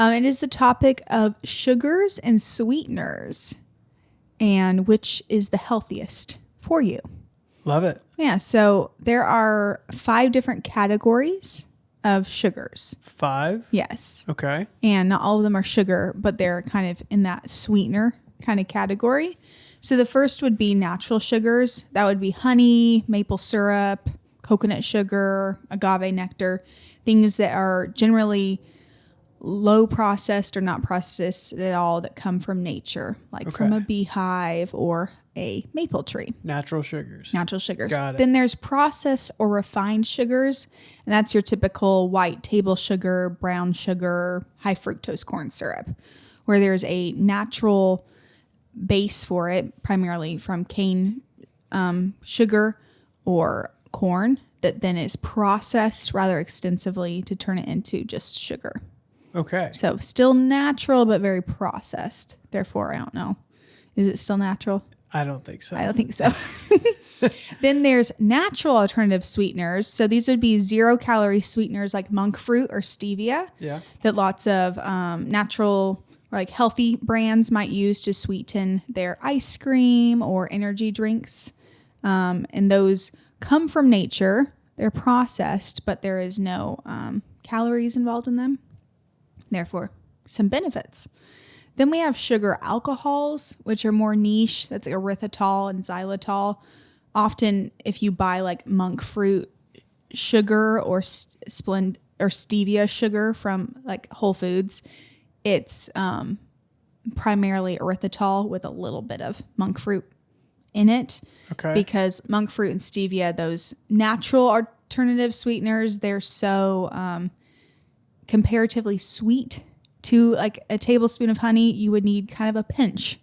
It is the topic of sugars and sweeteners and which is the healthiest for you. Love it. Yeah, so there are 5 different categories of sugars. 5? Yes. Okay. And not all of them are sugar, but they're kind of in that sweetener kind of category. So the first would be natural sugars. That would be honey, maple syrup, coconut sugar, agave nectar, things that are generally low processed or not processed at all that come from nature, like from a beehive or a maple tree. Natural sugars. Natural sugars. Got it. Then there's processed or refined sugars, and that's your typical white table sugar, brown sugar, high fructose corn syrup, where there's a natural base for it, primarily from cane sugar or corn, that then is processed rather extensively to turn it into just sugar. Okay. So still natural, but very processed. Therefore, I don't know. Is it still natural? I don't think so. I don't think so. Then there's natural alternative sweeteners. So these would be 0-calorie sweeteners like monk fruit or stevia. Yeah. That lots of natural or like healthy brands might use to sweeten their ice cream or energy drinks. And those come from nature. They're processed, but there is no calories involved in them. Therefore, some benefits. Then we have sugar alcohols, which are more niche. That's like erythritol and xylitol. Often, if you buy like monk fruit sugar or stevia sugar from like Whole Foods, it's primarily erythritol with a little bit of monk fruit in it. Okay. Because monk fruit and stevia, those natural alternative sweeteners, they're so comparatively sweet. To like a tablespoon of honey, you would need kind of a pinch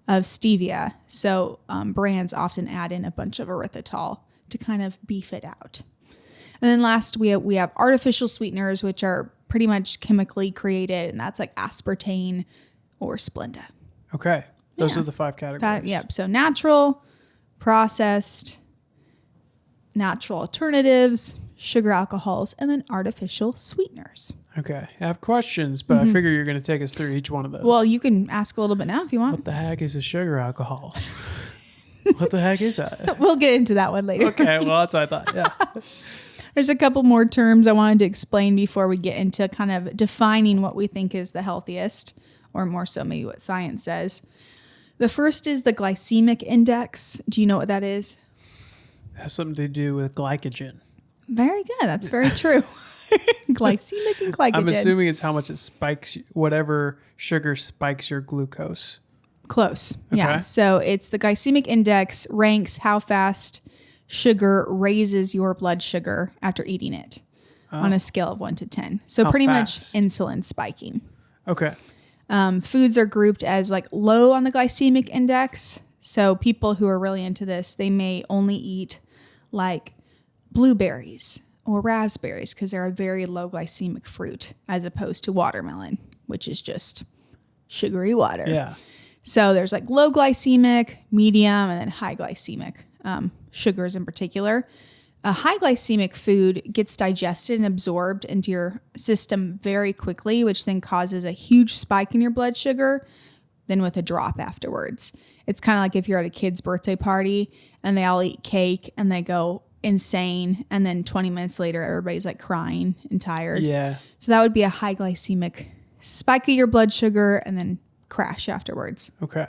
of stevia. So brands often add in a bunch of erythritol to kind of beef it out. And then last, we have artificial sweeteners, which are pretty much chemically created, and that's like aspartame or Splenda. Okay. Those are the 5 categories. Yep. So natural, processed, natural alternatives, sugar alcohols, and then artificial sweeteners. Okay. I have questions, but I figure you're going to take us through each one of those. Well, you can ask a little bit now if you want. What the heck is a sugar alcohol? What the heck is that? We'll get into that one later. Okay. Well, that's what I thought. Yeah. There's a couple more terms I wanted to explain before we get into kind of defining what we think is the healthiest, or more so maybe what science says. The first is the glycemic index. Do you know what that is? It has something to do with glycogen. Very good. That's very true. Glycemic and glycogen. I'm assuming it's how much it spikes, whatever sugar spikes your glucose. Close. Okay. Yeah. So it's the glycemic index ranks how fast sugar raises your blood sugar after eating it on a scale of 1 to 10. So How pretty fast? much insulin spiking. Okay. Foods are grouped as like low on the glycemic index. So people who are really into this, they may only eat like blueberries or raspberries because they're a very low glycemic fruit as opposed to watermelon, which is just sugary water. Yeah. So there's like low glycemic, medium, and then high glycemic sugars in particular. A high glycemic food gets digested and absorbed into your system very quickly, which then causes a huge spike in your blood sugar, then with a drop afterwards. It's kind of like if you're at a kid's birthday party and they all eat cake and they go insane, and then 20 minutes later, everybody's like crying and tired. Yeah. So that would be a high glycemic spike of your blood sugar and then crash afterwards. Okay.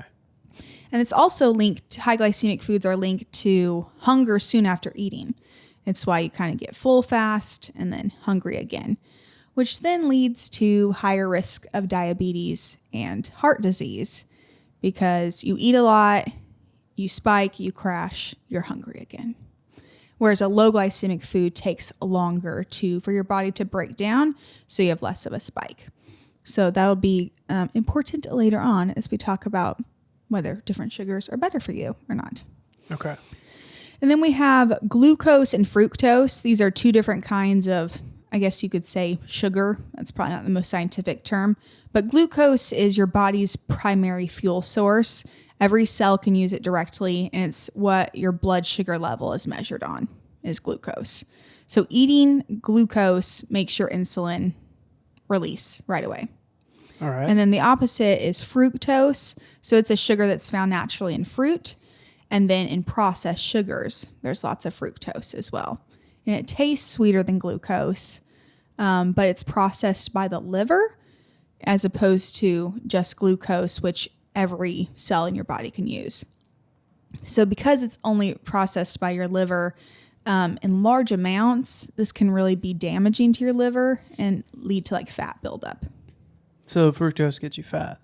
And it's also linked to high glycemic foods are linked to hunger soon after eating. It's why you kind of get full fast and then hungry again, which then leads to higher risk of diabetes and heart disease because you eat a lot, you spike, you crash, you're hungry again. Whereas a low glycemic food takes longer for your body to break down, so you have less of a spike. So that'll be important later on as we talk about whether different sugars are better for you or not. Okay. And then we have glucose and fructose. These are 2 different kinds of, I guess you could say, sugar. That's probably not the most scientific term. But glucose is your body's primary fuel source. Every cell can use it directly, and it's what your blood sugar level is measured on, is glucose. So eating glucose makes your insulin release right away. All right. And then the opposite is fructose. So it's a sugar that's found naturally in fruit. And then in processed sugars, there's lots of fructose as well. And it tastes sweeter than glucose, but it's processed by the liver as opposed to just glucose, which every cell in your body can use. So because it's only processed by your liver in large amounts, this can really be damaging to your liver and lead to like fat buildup. So fructose gets you fat.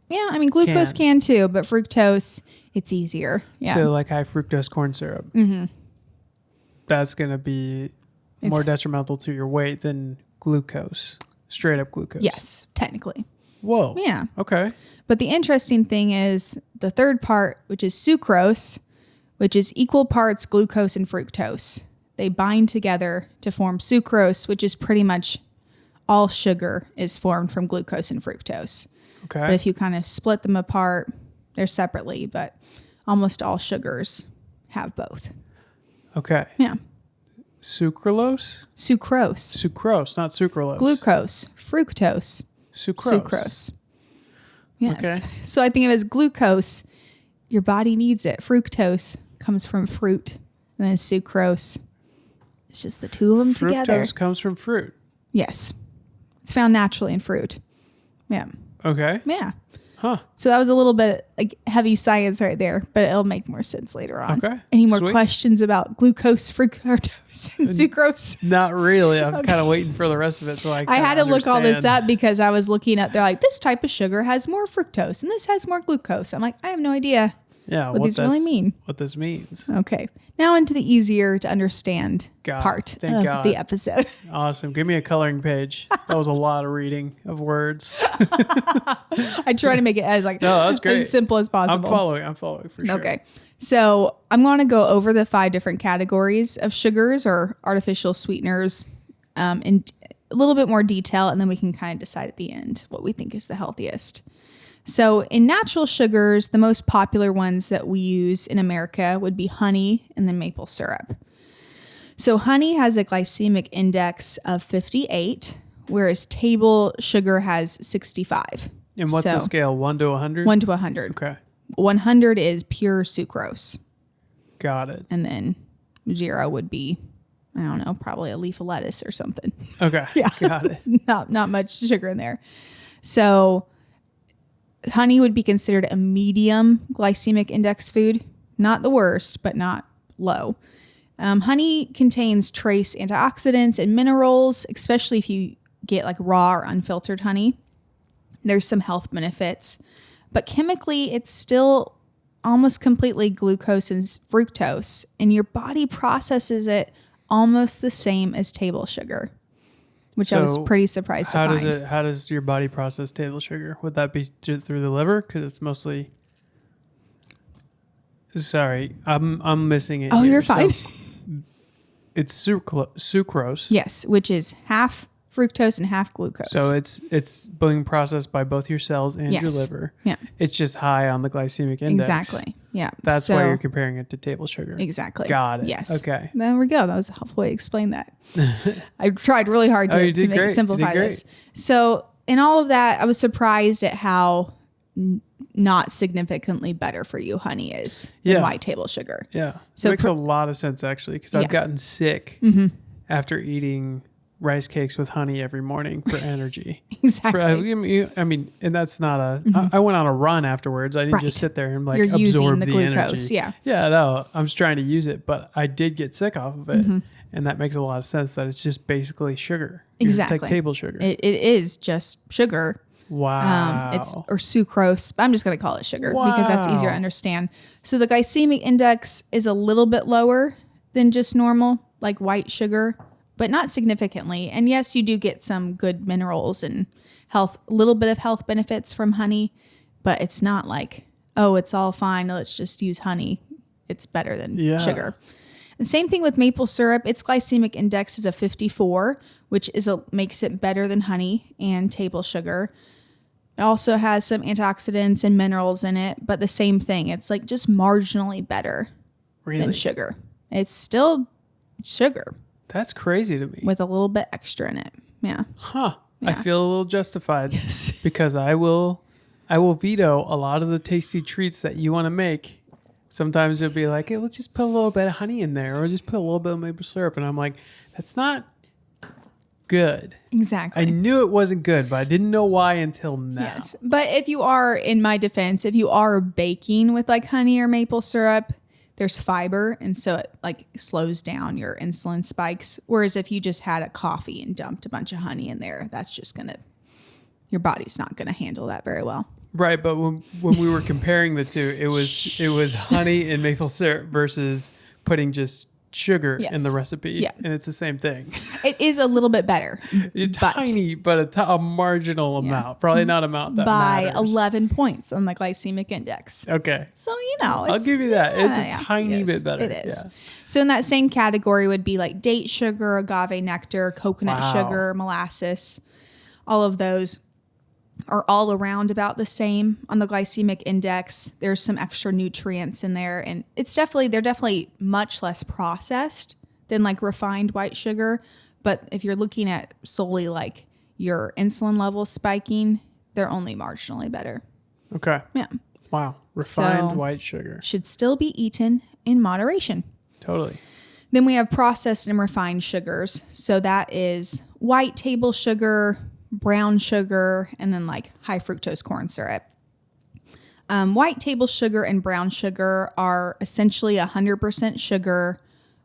Yeah, I mean, glucose can too, but fructose, it's easier. Yeah. So like high fructose corn syrup. Mm-hmm. That's going to be more detrimental to your weight than glucose, straight up glucose. Yes, technically. Whoa. Yeah. Okay. But the interesting thing is the third part, which is sucrose, which is equal parts glucose and fructose. They bind together to form sucrose, which is pretty much all sugar is formed from glucose and fructose. Okay. But if you kind of split them apart, they're separately, but almost all sugars have both. Okay. Yeah. Sucralose? Sucrose. Sucrose, not sucralose. Glucose. Fructose. Sucrose. Sucrose. Yes. Okay. So I think of it as glucose. Your body needs it. Fructose comes from fruit. And then sucrose. It's just the two of them together. Fructose comes from fruit. Yes. It's found naturally in fruit. Yeah. Okay. Yeah. Huh. So that was a little bit like heavy science right there, but it'll make more sense later on. Okay. Any more Sweet. questions about glucose, fructose, and sucrose? Not really. I'm kind of waiting for the rest of it. So I had to look all this up because I was looking up. They're like, this type of sugar has more fructose and this has more glucose. I'm like, I have no idea what these really mean. What this means. Okay. Now into the easier to understand part Thank of God. the episode. Awesome. Give me a coloring page. That was a lot of reading of words. I try to make it as like No, that's great. as simple as possible. I'm following for sure. Okay. So I'm going to go over the 5 different categories of sugars or artificial sweeteners in a little bit more detail, and then we can kind of decide at the end what we think is the healthiest. So in natural sugars, the most popular ones that we use in America would be honey and then maple syrup. So honey has a glycemic index of 58, whereas table sugar has 65. And what's the scale? 1 to 100? 1 to 100. Okay. 100 is pure sucrose. Got it. And then 0 would be, I don't know, probably a leaf of lettuce or something. Okay. Yeah. Got it. Not much sugar in there. So honey would be considered a medium glycemic index food. Not the worst, but not low. Honey contains trace antioxidants and minerals, especially if you get like raw or unfiltered honey. There's some health benefits, but chemically it's still almost completely glucose and fructose, and your body processes it almost the same as table sugar, which I was pretty surprised to find. How does your body process table sugar? Would that be through the liver? Because it's mostly. Sorry, I'm missing it. Oh, here. you're fine. It's sucrose. Yes, which is half fructose and half glucose. So it's being processed by both your cells and your liver. Yeah. It's just high on the glycemic index. Exactly. Yeah. That's why you're comparing it to table sugar. Exactly. Got it. Yes. Okay. There we go. That was a helpful way to explain that. I tried really hard to simplify this. So in all of that, I was surprised at how not significantly better for you honey is than white table sugar. Yeah. So it makes a lot of sense actually, because I've gotten sick after eating rice cakes with honey every morning for energy. Exactly. I mean, and that's not I went on a run afterwards. I didn't just sit there and like You're absorb the the glucose, energy. Yeah. Yeah, no, I'm just trying to use it, but I did get sick off of it. And that makes a lot of sense that it's just basically sugar. Exactly. Like table sugar. It is just sugar. Wow. Or sucrose, but I'm just going to call it sugar because that's easier to understand. So the glycemic index is a little bit lower than just normal, like white sugar, but not significantly. And yes, you do get some good minerals and a little bit of health benefits from honey, but it's not like, oh, it's all fine. Let's just use honey. It's better than sugar. The same thing with maple syrup. Its glycemic index is a 54, which makes it better than honey and table sugar. It also has some antioxidants and minerals in it, but the same thing. It's like just marginally better than sugar. It's still sugar. That's crazy to me. With a little bit extra in it. Yeah. Huh. I feel a little justified because I will veto a lot of the tasty treats that you want to make. Sometimes you'll be like, hey, let's just put a little bit of honey in there or just put a little bit of maple syrup. And I'm like, that's not good. Exactly. I knew it wasn't good, but I didn't know why until now. Yes. But if you are, in my defense, if you are baking with like honey or maple syrup, there's fiber. And so it like slows down your insulin spikes. Whereas if you just had a coffee and dumped a bunch of honey in there, that's just your body's not going to handle that very well. Right, but when we were comparing the two, it was honey and maple syrup versus putting just sugar in the recipe. Yeah. And it's the same thing. It is a little bit better. Tiny, but a marginal amount. Probably not amount that by matters. 11 points on the glycemic index. Okay. So, I'll give you that. It's a tiny bit better. It is. Yeah. So in that same category would be like date sugar, agave nectar, coconut sugar, molasses. All of those are all around about the same on the glycemic index. There's some extra nutrients in there, and they're definitely much less processed than like refined white sugar. But if you're looking at solely like your insulin level spiking, they're only marginally better. Okay. Yeah. Wow. Refined white sugar should still be eaten in moderation. Totally. Then we have processed and refined sugars. So that is white table sugar, brown sugar, and then like high fructose corn syrup. White table sugar and brown sugar are essentially 100% sugar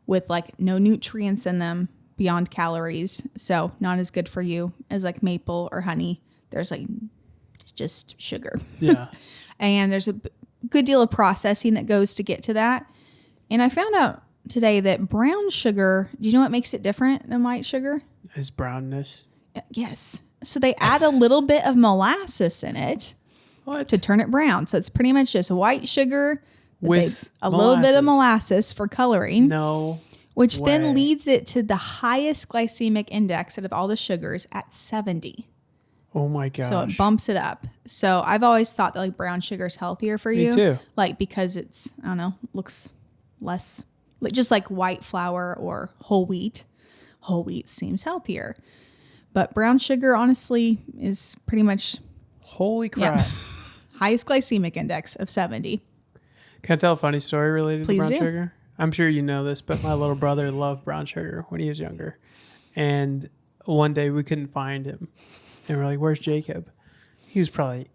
with like no nutrients in them beyond calories. So not as good for you as like maple or honey. There's like just sugar. Yeah. And there's a good deal of processing that goes to get to that. And I found out today that brown sugar, do you know what makes it different than white sugar? Is brownness. Yes. So they add a little bit of molasses in it to turn it brown. So it's pretty much just white sugar with a little bit of molasses for coloring. No. Which then leads it to the highest glycemic index out of all the sugars at 70. Oh my gosh. So it bumps it up. So I've always thought that like brown sugar is healthier for you. Me too. Like because it's, I don't know, looks less, just like white flour or whole wheat. Whole wheat seems healthier. But brown sugar, honestly, is pretty much... Holy crap. Highest glycemic index of 70. Can I tell a funny story related to brown do. sugar? I'm sure you know this, but my little brother loved brown sugar when he was younger. And one day we couldn't find him. And we're like, where's Jacob? He was probably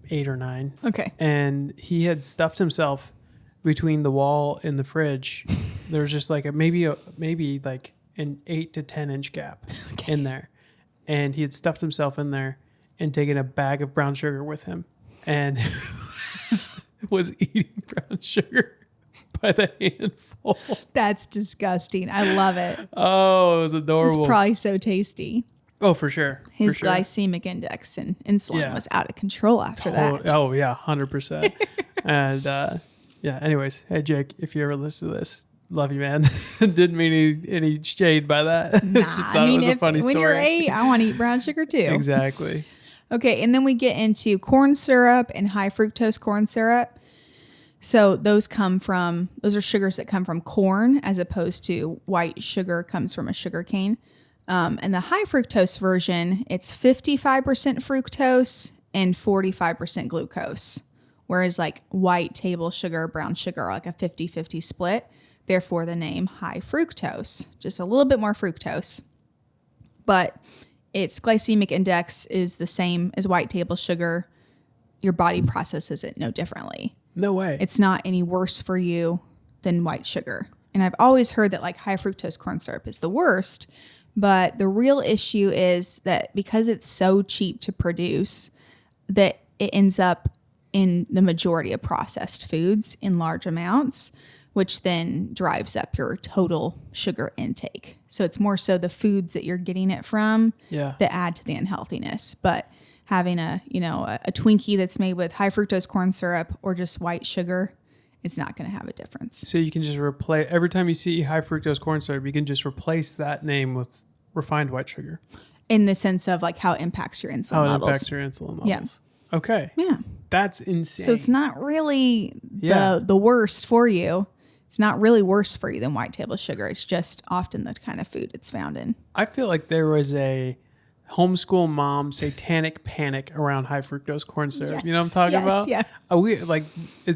8 or 9. Okay. And he had stuffed himself between the wall and the fridge. There was just like maybe like an 8 to 10 inch gap in there. And he had stuffed himself in there and taken a bag of brown sugar with him and was eating brown sugar by the handful. That's disgusting. I love it. Oh, it was adorable. It's probably so tasty. Oh, for sure. His glycemic index and insulin was out of control after that. Oh, yeah, 100%. And anyways, hey, Jake, if you ever listen to this, love you, man. Didn't mean any shade by that. Nah, Just thought it was a funny story. When you're 8, I want to eat brown sugar too. Exactly. Okay, and then we get into corn syrup and high fructose corn syrup. So those are sugars that come from corn as opposed to white sugar comes from a sugar cane. And the high fructose version, it's 55% fructose and 45% glucose. Whereas like white table sugar, brown sugar are like a 50-50 split. Therefore, the name high fructose, just a little bit more fructose. But its glycemic index is the same as white table sugar. Your body processes it no differently. No way. It's not any worse for you than white sugar. And I've always heard that like high fructose corn syrup is the worst. But the real issue is that because it's so cheap to produce, that it ends up in the majority of processed foods in large amounts, which then drives up your total sugar intake. So it's more so the foods that you're getting it from that add to the unhealthiness. But having a Twinkie that's made with high fructose corn syrup or just white sugar, it's not going to have a difference. So you can just replace, every time you see high fructose corn syrup, you can just replace that name with refined white sugar. In the sense of like how it impacts your insulin levels. Impacts your insulin levels. Yeah. Okay. Yeah. That's insane. So it's not really the worst for you. It's not really worse for you than white table sugar. It's just often the kind of food it's found in. I feel like there was a homeschool mom satanic panic around high fructose corn syrup. Yes. You know what I'm talking about? Yeah.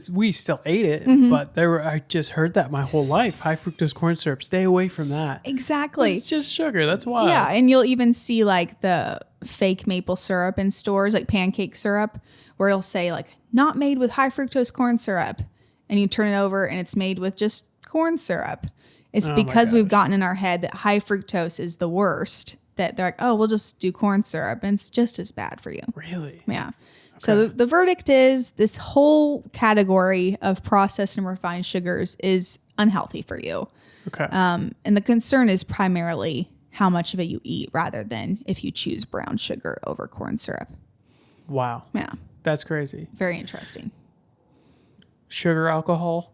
We still ate it, but I just heard that my whole life. High fructose corn syrup, stay away from that. Exactly. It's just sugar. That's wild. Yeah, and you'll even see like the fake maple syrup in stores, like pancake syrup, where it'll say like not made with high fructose corn syrup, and you turn it over and it's made with just corn syrup. It's because we've gotten in our head that high fructose is the worst, that they're like, oh, we'll just do corn syrup, and it's just as bad for you. Really? Yeah. Okay. So the verdict is this whole category of processed and refined sugars is unhealthy for you. Okay. And the concern is primarily how much of it you eat rather than if you choose brown sugar over corn syrup. Wow. Yeah. That's crazy. Very interesting. Sugar alcohol?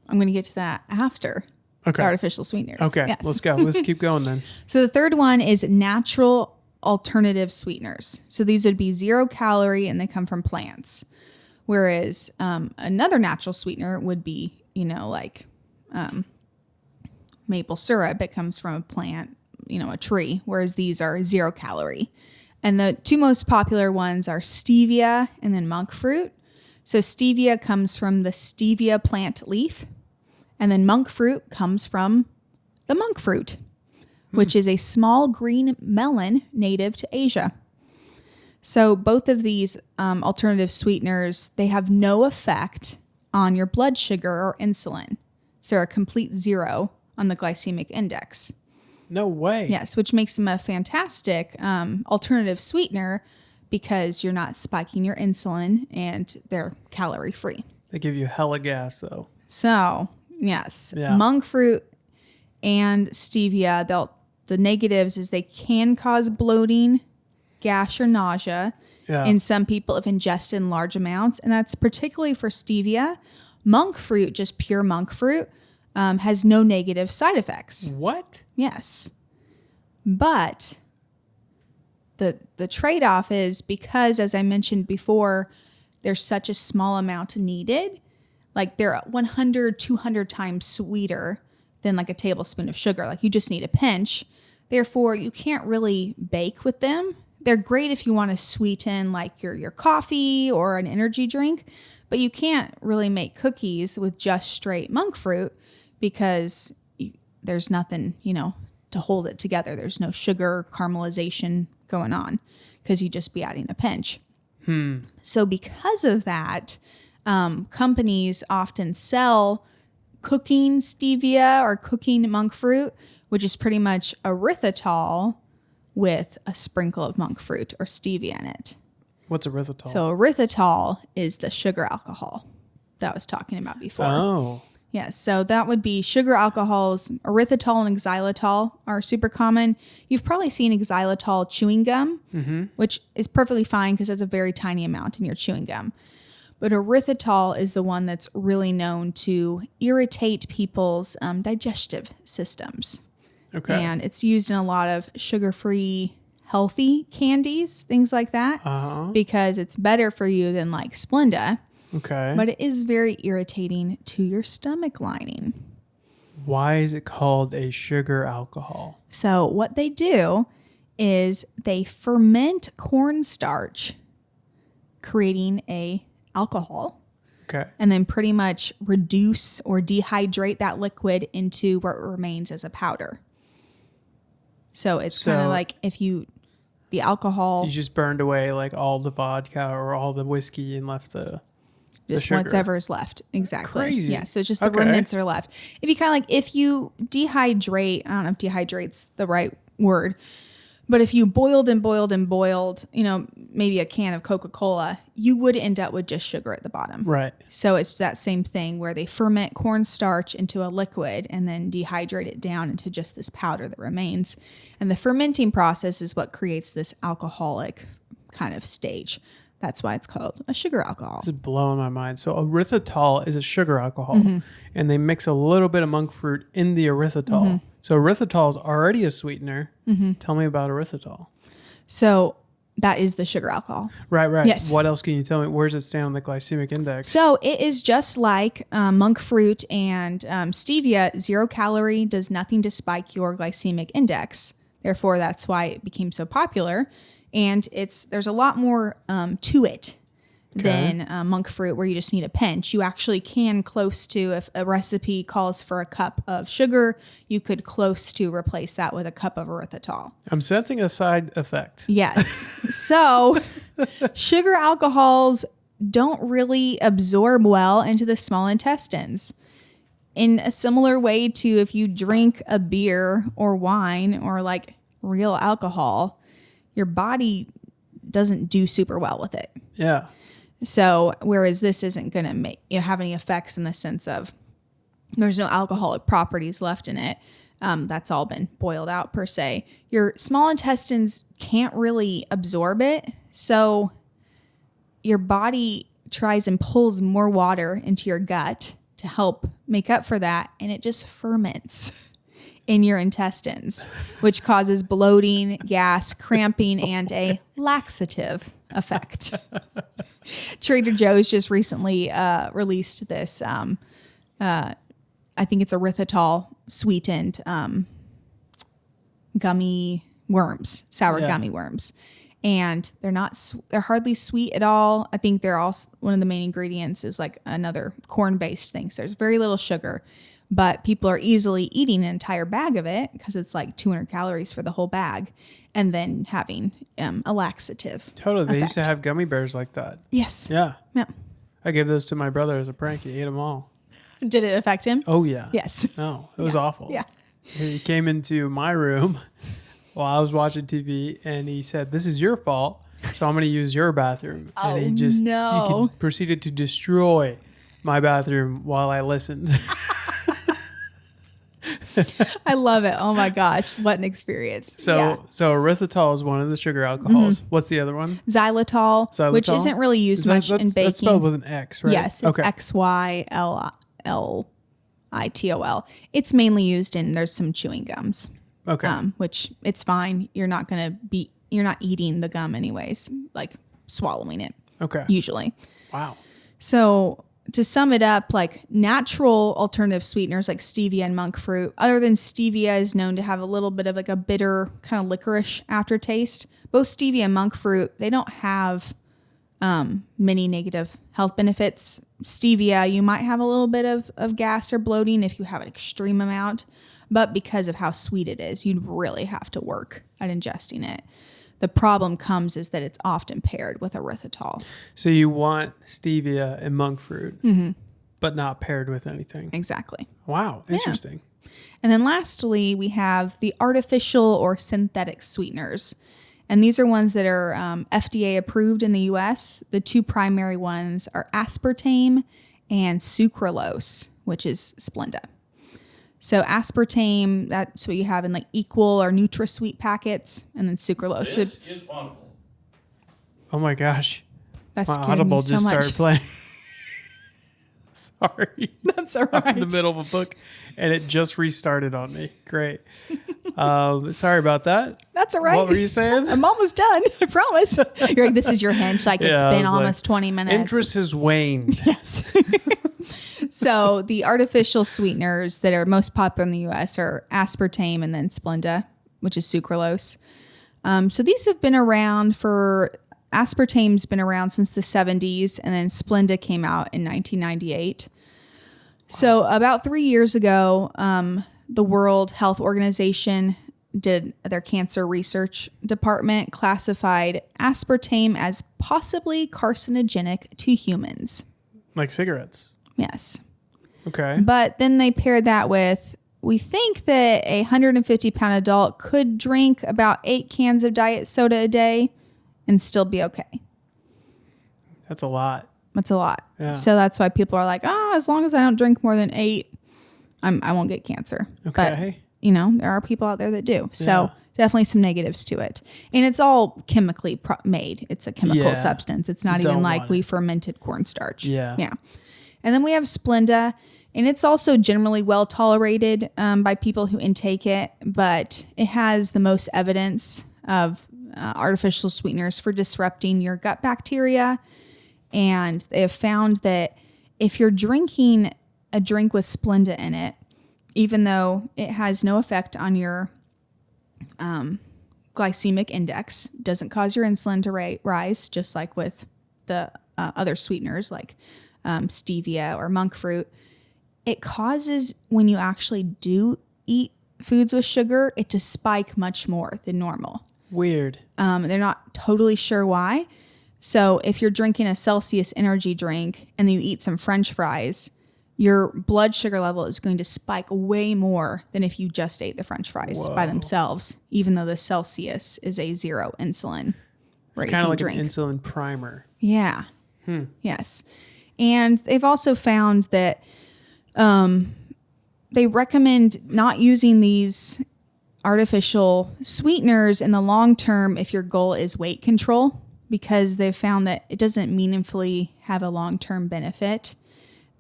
I'm going to get to that after the artificial sweeteners. Okay. Yes. Let's go. Let's keep going then. So the third one is natural alternative sweeteners. So these would be 0 calorie and they come from plants. Whereas another natural sweetener would be, like maple syrup. It comes from a plant, a tree, whereas these are 0 calorie. And the two most popular ones are stevia and then monk fruit. So stevia comes from the stevia plant leaf, and then monk fruit comes from the monk fruit, which is a small green melon native to Asia. So both of these alternative sweeteners, they have no effect on your blood sugar or insulin. So they're a complete 0 on the glycemic index. No way. Yes, which makes them a fantastic alternative sweetener because you're not spiking your insulin and they're calorie free. They give you hella gas though. So, yes, monk fruit and stevia, the negatives is they can cause bloating, gas, or nausea in some people if ingested in large amounts. And that's particularly for stevia. Monk fruit, just pure monk fruit, has no negative side effects. What? Yes. But the trade-off is because, as I mentioned before, there's such a small amount needed. Like they're 100, 200 times sweeter than like a tablespoon of sugar. Like you just need a pinch. Therefore, you can't really bake with them. They're great if you want to sweeten like your coffee or an energy drink, but you can't really make cookies with just straight monk fruit because there's nothing, to hold it together. There's no sugar caramelization going on because you just be adding a pinch. So because of that, companies often sell cooking stevia or cooking monk fruit, which is pretty much erythritol with a sprinkle of monk fruit or stevia in it. What's erythritol? So erythritol is the sugar alcohol that I was talking about before. Oh. Yes, so that would be sugar alcohols. Erythritol and xylitol are super common. You've probably seen xylitol chewing gum, which is perfectly fine because it's a very tiny amount in your chewing gum. But erythritol is the one that's really known to irritate people's digestive systems. Okay. And it's used in a lot of sugar-free, healthy candies, things like that, because it's better for you than like Splenda. Okay. But it is very irritating to your stomach lining. Why is it called a sugar alcohol? So what they do is they ferment cornstarch, creating a alcohol. Okay. And then pretty much reduce or dehydrate that liquid into what remains as a powder. So it's kind of like the alcohol. You just burned away like all the vodka or all the whiskey and left the sugar. Whatever is left. Exactly. Crazy. Yeah. So it's just the remnants that are left. It'd be kind of like if you dehydrate, I don't know if dehydrate's the right word, but if you boiled, maybe a can of Coca-Cola, you would end up with just sugar at the bottom. Right. So it's that same thing where they ferment cornstarch into a liquid and then dehydrate it down into just this powder that remains. And the fermenting process is what creates this alcoholic kind of stage. That's why it's called a sugar alcohol. This is blowing my mind. So erythritol is a sugar alcohol, and they mix a little bit of monk fruit in the erythritol. So erythritol is already a sweetener. Tell me about erythritol. So that is the sugar alcohol. Right. Yes. What else can you tell me? Where does it stand on the glycemic index? So it is just like monk fruit and stevia. 0 calorie, does nothing to spike your glycemic index. Therefore, that's why it became so popular. And there's a lot more to it than monk fruit, where you just need a pinch. You actually can close to, if a recipe calls for a cup of sugar, you could close to replace that with a cup of erythritol. I'm sensing a side effect. Yes. So sugar alcohols don't really absorb well into the small intestines. In a similar way to if you drink a beer or wine or like real alcohol, your body doesn't do super well with it. Yeah. So whereas this isn't going to have any effects in the sense of there's no alcoholic properties left in it. That's all been boiled out per se. Your small intestines can't really absorb it. So your body tries and pulls more water into your gut to help make up for that. And it just ferments in your intestines, which causes bloating, gas, cramping, and a laxative effect. Trader Joe's just recently released this, I think it's erythritol sweetened gummy worms, sour gummy worms. And they're hardly sweet at all. I think they're also, one of the main ingredients is like another corn-based thing. So there's very little sugar, but people are easily eating an entire bag of it because it's like 200 calories for the whole bag, and then having a laxative. Totally. They used to have gummy bears like that. Yes. Yeah. Yeah. I gave those to my brother as a prank. He ate them all. Did it affect him? Oh, yeah. Yes. No, it was awful. Yeah. He came into my room while I was watching TV, and he said, "This is your fault, so I'm going to use your bathroom." Oh, and he he proceeded to destroy my bathroom while I listened. I love it. Oh my gosh, what an experience. So erythritol is one of the sugar alcohols. Mm-hmm. What's the other one? Xylitol, which isn't really used much in baking. That's spelled with an X, right? Yes, it's XYLITOL. It's mainly used there's some chewing gums. Okay. Which it's fine. You're not eating the gum anyways, like swallowing it. Okay. Usually. Wow. So to sum it up, like natural alternative sweeteners like stevia and monk fruit, other than stevia is known to have a little bit of like a bitter kind of licorice aftertaste. Both stevia and monk fruit, they don't have many negative health benefits. Stevia, you might have a little bit of gas or bloating if you have an extreme amount, but because of how sweet it is, you'd really have to work at ingesting it. The problem comes is that it's often paired with erythritol. So you want stevia and monk fruit, but not paired with anything. Exactly. Wow. Interesting. Yeah. And then lastly, we have the artificial or synthetic sweeteners. And these are ones that are FDA approved in the US. The two primary ones are aspartame and sucralose, which is Splenda. So aspartame, that's what you have in like Equal or NutraSweet packets, and then sucralose. This is wonderful. Oh my gosh. That's my Audible just started playing. Sorry. That's all right. I'm in the middle of a book and it just restarted on me. Great. Sorry about that. That's all right. What were you saying? I'm almost done. I promise. You're like, this is your hint. Like it's been almost 20 minutes. Interest has waned. Yes. So the artificial sweeteners that are most popular in the U.S. are aspartame and then Splenda, which is sucralose. So these have been around aspartame's been around since the 70s, and then Splenda came out in 1998. So about 3 years ago, the World Health Organization did their cancer research department classified aspartame as possibly carcinogenic to humans. Like cigarettes. Yes. Okay. But then they paired that with, we think that a 150-pound adult could drink about 8 cans of diet soda a day and still be okay. That's a lot. That's a lot. Yeah. So that's why people are like, as long as I don't drink more than 8, I won't get cancer. Okay. But, there are people out there that do. So definitely some negatives to it. And it's all chemically made. It's a chemical substance. It's not even like we fermented cornstarch. Yeah. Yeah. And then we have Splenda, and it's also generally well tolerated by people who intake it, but it has the most evidence of artificial sweeteners for disrupting your gut bacteria. And they have found that if you're drinking a drink with Splenda in it, even though it has no effect on your glycemic index. Doesn't cause your insulin to rise, just like with the other sweeteners like stevia or monk fruit. It causes, when you actually do eat foods with sugar, it to spike much more than normal. Weird. They're not totally sure why. So if you're drinking a Celsius energy drink and then you eat some French fries, your blood sugar level is going to spike way more than if you just ate the French fries by themselves, even though the Celsius is a zero insulin It's kind of like drink. an insulin primer. Yeah. Yes. And they've also found that they recommend not using these artificial sweeteners in the long term if your goal is weight control, because they've found that it doesn't meaningfully have a long-term benefit.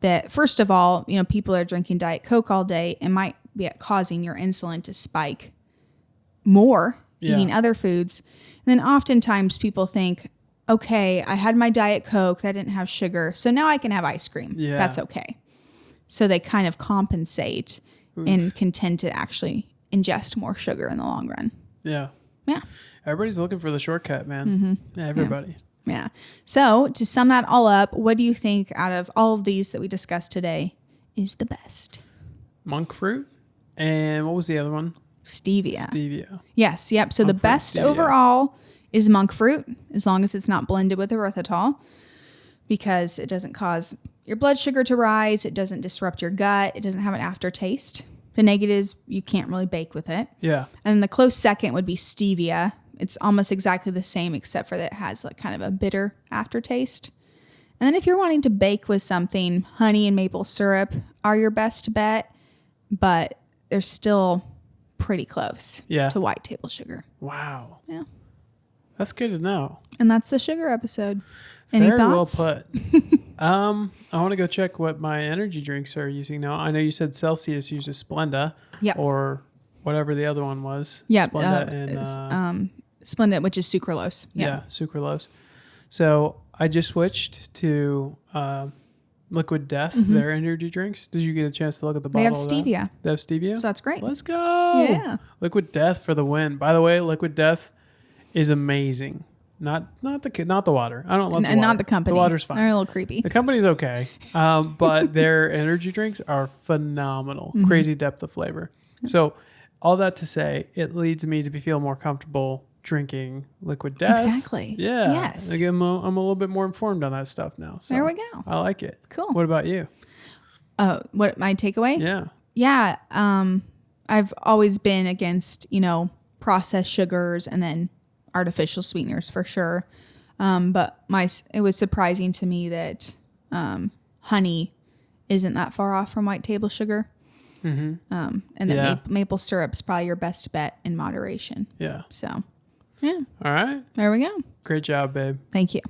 That first of all, people are drinking Diet Coke all day and might be causing your insulin to spike more eating other foods. And then oftentimes people think, okay, I had my Diet Coke that didn't have sugar, so now I can have ice cream. Yeah. That's okay. So they kind of compensate and can tend to actually ingest more sugar in the long run. Yeah. Yeah. Everybody's looking for the shortcut, man. Yeah, everybody. Yeah. So to sum that all up, what do you think out of all of these that we discussed today is the best? Monk fruit. And what was the other one? Stevia. Stevia. Yes. Yep. So the best overall is monk fruit, as long as it's not blended with erythritol, because it doesn't cause your blood sugar to rise. It doesn't disrupt your gut. It doesn't have an aftertaste. The negatives, you can't really bake with it. Yeah. And the close second would be stevia. It's almost exactly the same, except for that it has like kind of a bitter aftertaste. And then if you're wanting to bake with something, honey and maple syrup are your best bet, but they're still pretty close to white table sugar. Wow. Yeah. That's good to know. And that's the sugar episode. Any thoughts? Well put. I want to go check what my energy drinks are using now. I know you said Celsius uses Splenda. Yep. Or whatever the other one was. Yeah. Splenda and Splenda, which is sucralose. Yeah, sucralose. So I just switched to Liquid Death, their energy drinks. Did you get a chance to look at the bottle? They have stevia. They have stevia? So that's great. Let's go. Yeah. Liquid Death for the win. By the way, Liquid Death is amazing. Not the water. I don't love the water. And not the company. The water's fine. They're a little creepy. The company's okay. But their energy drinks are phenomenal. Crazy depth of flavor. So all that to say, it leads me to feel more comfortable drinking Liquid Death. Exactly. Yeah. Yes. Again, I'm a little bit more informed on that stuff now. So there we go. I like it. Cool. What about you? What my takeaway? Yeah. Yeah. I've always been against, processed sugars and then artificial sweeteners for sure. But it was surprising to me that honey isn't that far off from white table sugar. And that maple syrup's probably your best bet in moderation. Yeah. So, yeah. All right. There we go. Great job, babe. Thank you.